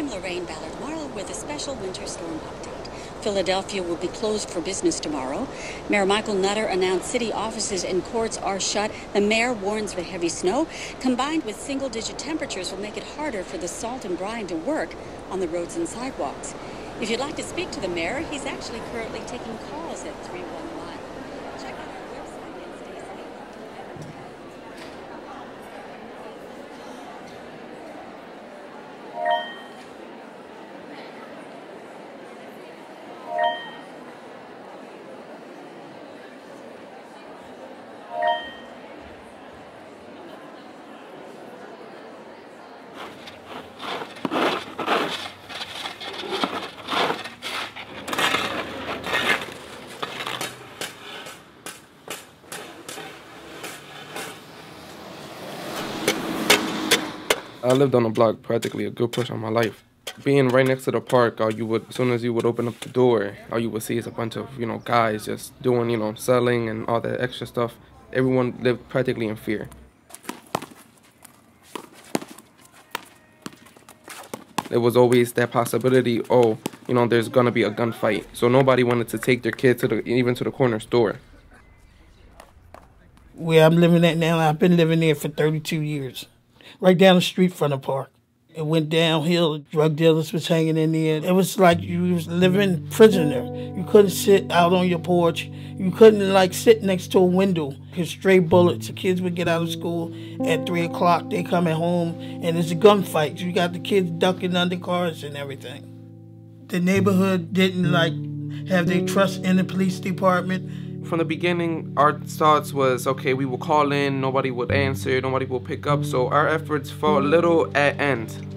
I'm Lorraine Ballard-Marlowe with a special winter storm update. Philadelphia will be closed for business tomorrow. Mayor Michael Nutter announced city offices and courts are shut. The mayor warns the heavy snow, combined with single-digit temperatures, will make it harder for the salt and brine to work on the roads and sidewalks. If you'd like to speak to the mayor, he's actually currently taking calls at 311. Check out our website and stay safe. I lived on the block practically a good portion of my life. Being right next to the park, as soon as you would open up the door, all you would see is a bunch of, guys just doing, selling and all that extra stuff. Everyone lived practically in fear. There was always that possibility, there's gonna be a gunfight. So nobody wanted to take their kid even to the corner store. Where I'm living at now, I've been living there for 32 years. Right down the street from the park. It went downhill. Drug dealers was hanging in there. It was like you was living prisoner. You couldn't sit out on your porch. You couldn't sit next to a window. Because stray bullets. The kids would get out of school at 3 o'clock. They coming home and it's a gunfight. You got the kids ducking under cars and everything. The neighborhood didn't have their trust in the police department. From the beginning, our thoughts was, okay, we will call in, nobody would answer, nobody will pick up, so our efforts fell a little at end.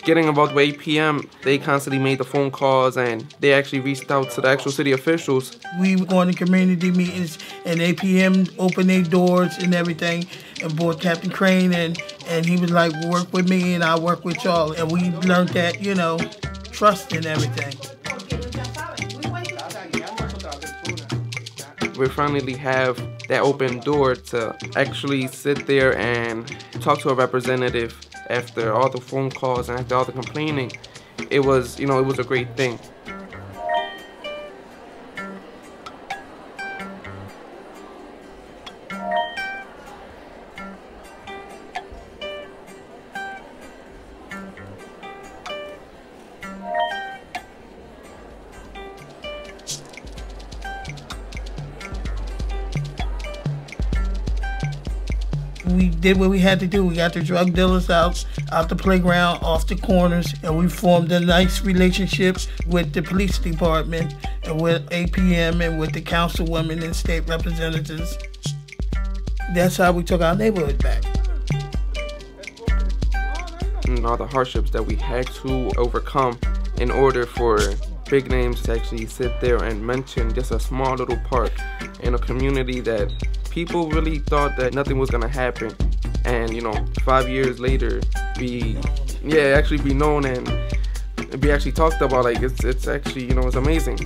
Getting about 8 p.m., they constantly made the phone calls and they actually reached out to the actual city officials. We were going to community meetings and 8 p.m. opened their doors and everything and brought Captain Crane and he was like, work with me and I'll work with y'all. And we learned that, trust and everything. We finally have that open door to actually sit there and talk to a representative. After all the phone calls and after all the complaining, it was a great thing. We did what we had to do. We got the drug dealers out the playground, off the corners, and we formed a nice relationship with the police department and with APM and with the councilwomen and state representatives. That's how we took our neighborhood back. And all the hardships that we had to overcome in order for big names to actually sit there and mention just a small little park in a community that people really thought that nothing was gonna happen, and 5 years later, actually be known and be actually talked about. It's actually it's amazing.